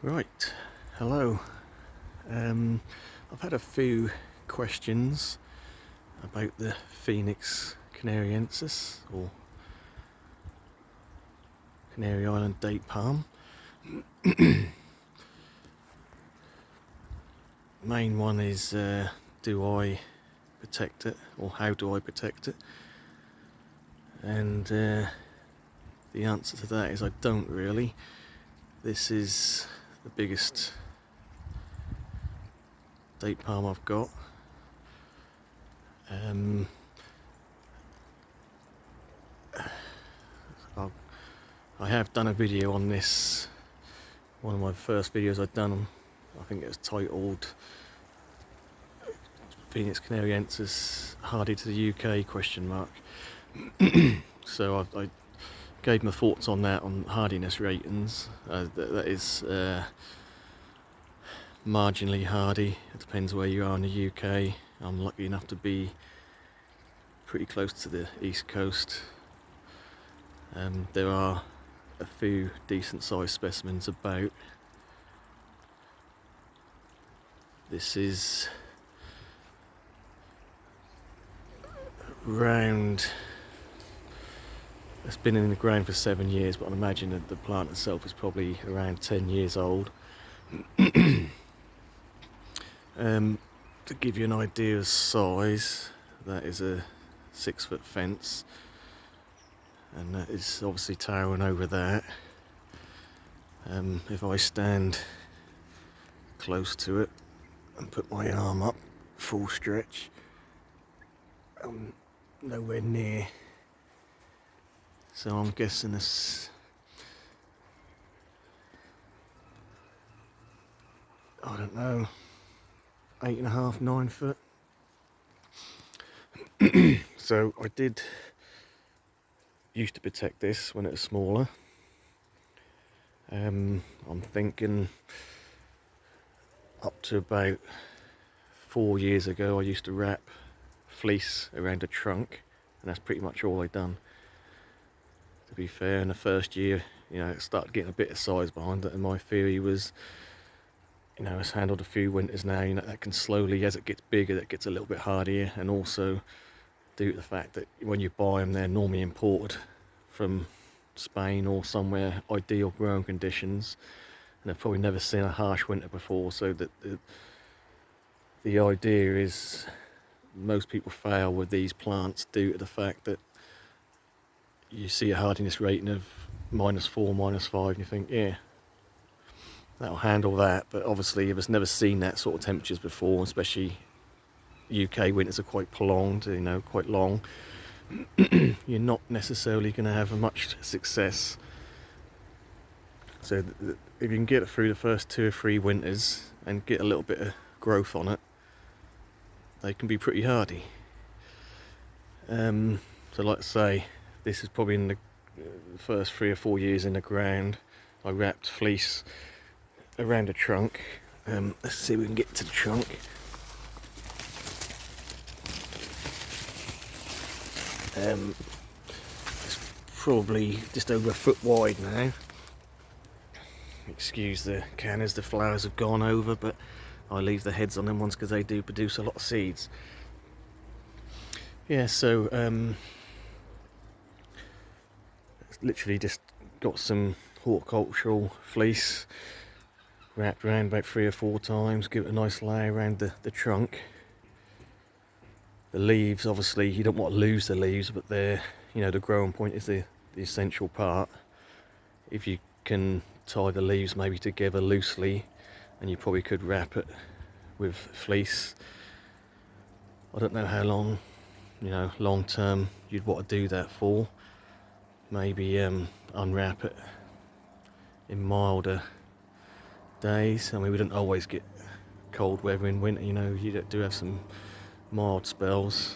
Right, hello. I've had a few questions about the Phoenix canariensis or Canary Island date palm. Main one is do I protect it, or how do I protect it? And the answer to that is I don't really. This is the biggest date palm I've got. I have done a video on this, one of my first videos I'd done. I think it was titled Phoenix canariensis hardy to the UK question mark. So I gave my thoughts on that, on hardiness ratings. That is marginally hardy. It depends where you are in the UK. I'm lucky enough to be pretty close to the east coast. There are a few decent sized specimens about. This is round, it's been in the ground for 7 years, but I imagine that the plant itself is probably around 10 years old. To give you an idea of size, that is a 6-foot fence, and that is obviously towering over that. If I stand close to it and put my arm up full stretch, I'm nowhere near, so I'm guessing this, I don't know, 8.5, 9 foot. So I did used to protect this when it was smaller. I'm thinking up to about 4 years ago I used to wrap fleece around the trunk, and that's pretty much all I'd done, to be fair. In the first year, it started getting a bit of size behind it, and my theory was, it's handled a few winters now, that can slowly, as it gets bigger, that gets a little bit hardier. And also due to the fact that when you buy them, they're normally imported from Spain or somewhere ideal growing conditions, and they've probably never seen a harsh winter before. So that the idea is most people fail with these plants due to the fact that you see a hardiness rating of -4, -5, and you think, yeah, that'll handle that. But obviously if it's never seen that sort of temperatures before, especially UK winters are quite prolonged, quite long, you're not necessarily going to have much success. So if you can get it through the first 2 or 3 winters and get a little bit of growth on it, they can be pretty hardy. So like I say, this is probably in the first 3 or 4 years in the ground. I wrapped fleece around the trunk. Let's see if we can get to the trunk. It's probably just over a foot wide now. Excuse the cannas, the flowers have gone over, but I leave the heads on them ones because they do produce a lot of seeds. Yeah, so literally just got some horticultural fleece, wrapped around about 3 or 4 times, give it a nice lay around the trunk. The leaves, obviously you don't want to lose the leaves, but they're, the growing point is the essential part. If you can tie the leaves maybe together loosely, and you probably could wrap it with fleece. I don't know how long, long term you'd want to do that for. Maybe unwrap it in milder days. I mean, we don't always get cold weather in winter, you do have some mild spells.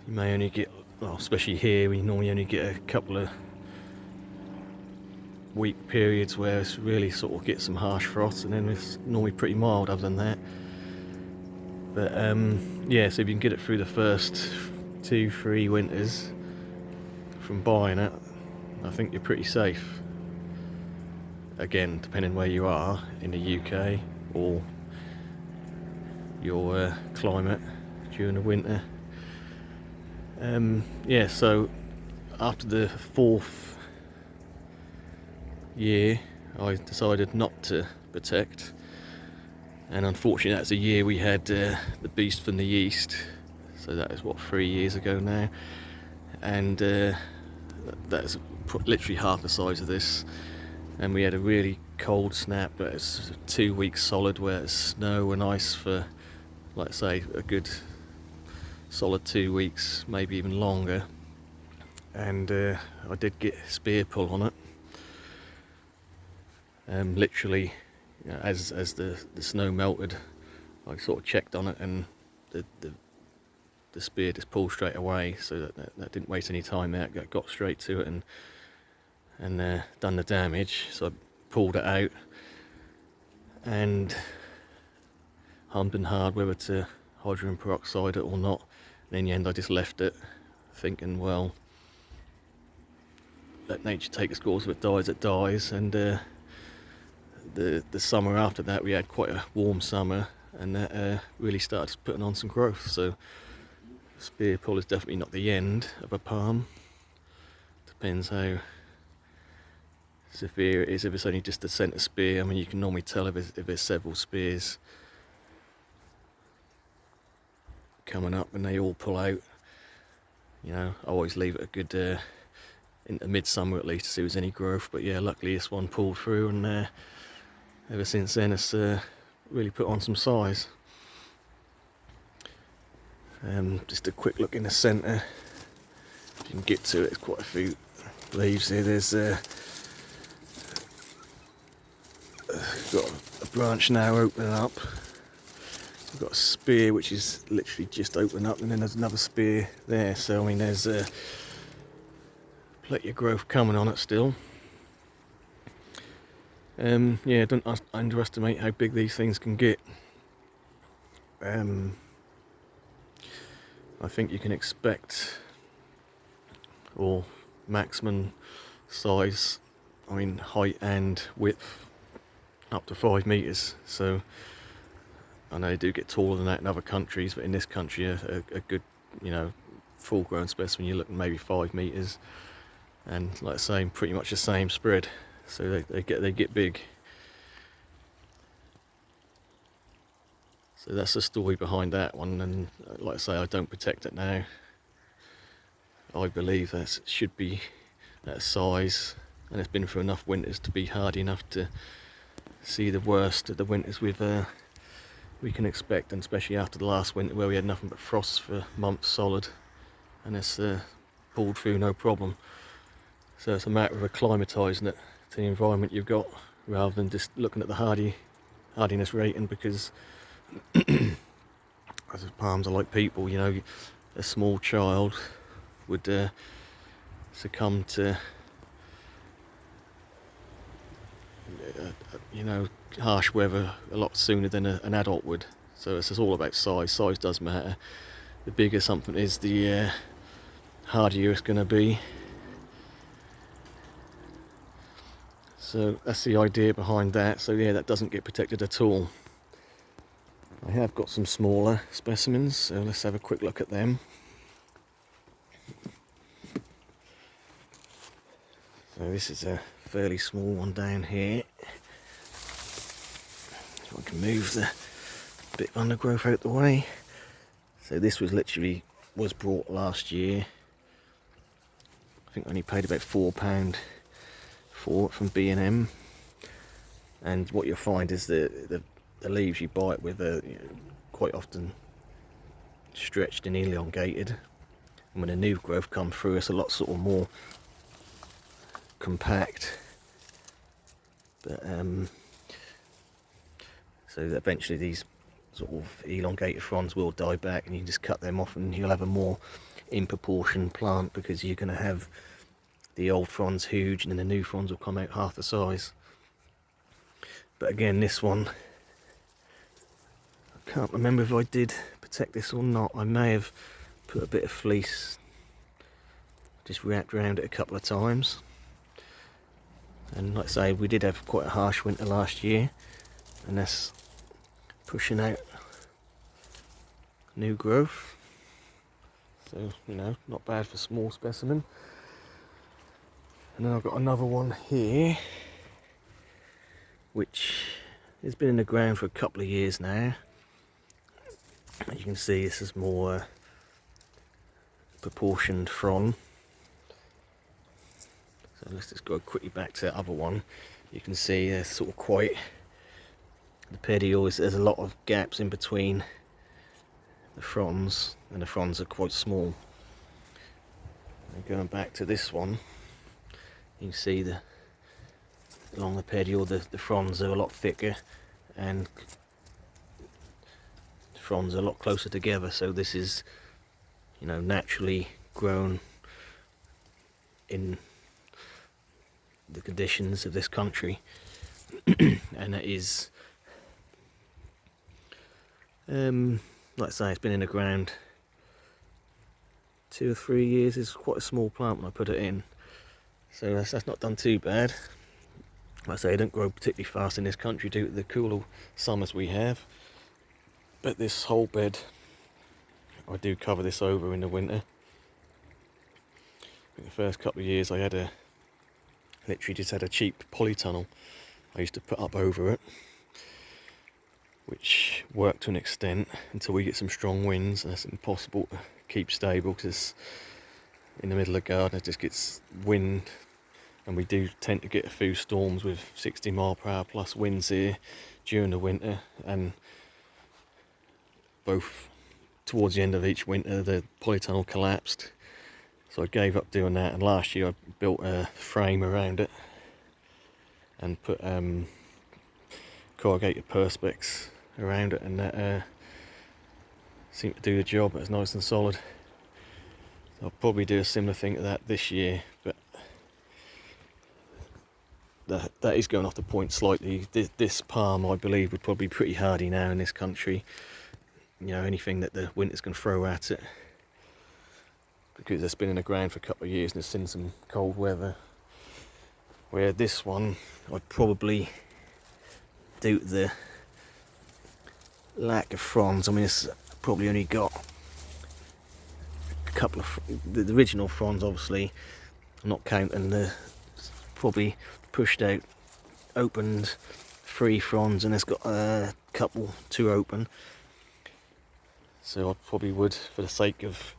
You may only get, especially here, we normally only get a couple of week periods where it's really sort of get some harsh frosts, and then it's normally pretty mild other than that. But yeah, so if you can get it through the first 2, 3 winters from buying it, I think you're pretty safe. again, depending where you are in the UK or your climate during the winter. Yeah, so after the 4th year I decided not to protect, and unfortunately that's a year we had the beast from the east, so that is what, 3 years ago now, and that's literally half the size of this, and we had a really cold snap, but it's 2 weeks solid where it's snow and ice for, like I say, a good solid 2 weeks, maybe even longer, and I did get spear pull on it. Literally, you know, as the snow melted, I sort of checked on it, and the spear just pulled straight away, so that didn't waste any time there. It got straight to it and done the damage. So I pulled it out and hummed and hard whether to hydrogen peroxide it or not. And in the end I just left it, thinking, well, let nature take its course. If it dies. And the summer after that we had quite a warm summer, and that really started putting on some growth. So spear pull is definitely not the end of a palm. Depends how severe it is. If it's only just a centre spear, I mean, you can normally tell if there's several spears coming up and they all pull out. You know, I always leave it a good into midsummer at least to see if there's any growth. But yeah, luckily this one pulled through, and ever since then it's really put on some size. Just a quick look in the centre, if you can get to it. There's quite a few leaves here. There's got a branch now opening up. We've got a spear which is literally just opening up, and then there's another spear there. So I mean, there's plenty of growth coming on it still. Yeah, don't underestimate how big these things can get. I think you can expect, or maximum size, I mean height and width, up to 5 meters. So I know they do get taller than that in other countries, but in this country a good, you know, full grown specimen, you're looking maybe 5 meters, and like I say, pretty much the same spread. So they get big. So that's the story behind that one, and like I say, I don't protect it now. I believe that should be that size, and it's been through enough winters to be hardy enough to see the worst of the winters we can expect, and especially after the last winter where we had nothing but frosts for months solid, and it's pulled through no problem. So it's a matter of acclimatising it to the environment you've got, rather than just looking at the hardiness rating, because as palms are like people, you know, a small child would succumb to you know, harsh weather a lot sooner than an adult would. So it's all about size. Size does matter. The bigger something is, the hardier it's going to be. So that's the idea behind that. So yeah, that doesn't get protected at all. I have got some smaller specimens, so let's have a quick look at them. So this is a fairly small one down here. So I can move the bit of undergrowth out the way. So this was brought last year. I think I only paid about £4 for it from B&M. And what you'll find is the leaves you buy it with are, you know, quite often stretched and elongated, and when a new growth comes through, it's a lot sort of more compact. But so eventually these sort of elongated fronds will die back, and you can just cut them off, and you'll have a more in proportion plant, because you're going to have the old fronds huge, and then the new fronds will come out half the size. But again, this one, I can't remember if I did protect this or not. I may have put a bit of fleece, just wrapped around it a couple of times. And like I say, we did have quite a harsh winter last year, and that's pushing out new growth. So, you know, not bad for small specimen. And then I've got another one here, which has been in the ground for a couple of years now. As you can see, this is more proportioned frond. So let's just go quickly back to the other one. You can see there's sort of quite, the pedioles, there's a lot of gaps in between the fronds, and the fronds are quite small. And going back to this one, you can see along the petiole the fronds are a lot thicker, and the fronds are a lot closer together. So this is, you know, naturally grown in the conditions of this country. And it is, like I say, it's been in the ground 2 or 3 years. It's quite a small plant when I put it in, so that's not done too bad. Like I say, it don't grow particularly fast in this country due to the cooler summers we have, but this whole bed, I do cover this over in the winter. In the first couple of years I had literally just had a cheap polytunnel I used to put up over it, which worked to an extent until we get some strong winds, and it's impossible to keep stable because in the middle of the garden it just gets wind, and we do tend to get a few storms with 60 mph plus winds here during the winter. And both towards the end of each winter the polytunnel collapsed, so I gave up doing that, and last year I built a frame around it and put corrugated perspex around it, and that seemed to do the job. It was nice and solid. So I'll probably do a similar thing to that this year, but that is going off the point slightly. This palm, I believe, would probably be pretty hardy now in this country. You know, anything that the winter's can throw at it, because it's been in the ground for a couple of years and it's seen some cold weather. Where this one, I'd probably, due to the lack of fronds, I mean, it's probably only got a couple of the original fronds, obviously, I'm not counting the, probably pushed out, opened 3 fronds, and it's got a couple, 2 open. So I probably would, for the sake of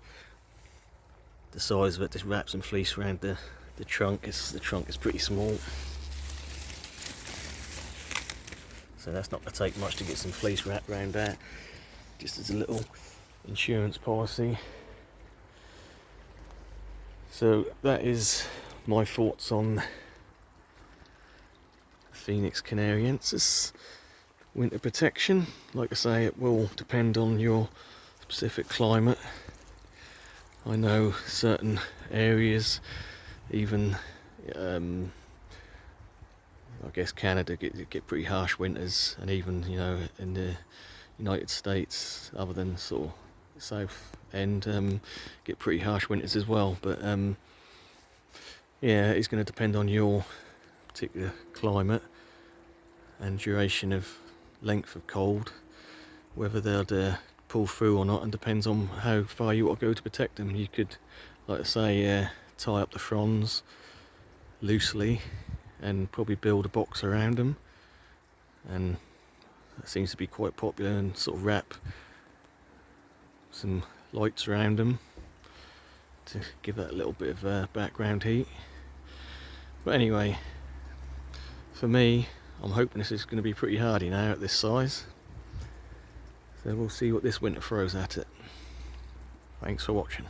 the size of it, just wrap some fleece around the trunk. The trunk is pretty small, so that's not going to take much to get some fleece wrapped around that, just as a little insurance policy. So that is my thoughts on Phoenix canariensis winter protection. Like I say, it will depend on your specific climate. I know certain areas, even I guess Canada get pretty harsh winters, and even, you know, in the United States, other than sort of south end, get pretty harsh winters as well. But yeah, it's going to depend on your particular climate and duration of length of cold, whether they'll pull through or not, and depends on how far you want to go to protect them. You could, like I say, tie up the fronds loosely and probably build a box around them, and that seems to be quite popular, and sort of wrap some lights around them to give that a little bit of background heat. But anyway, for me, I'm hoping this is going to be pretty hardy now at this size, so we'll see what this winter throws at it. Thanks for watching.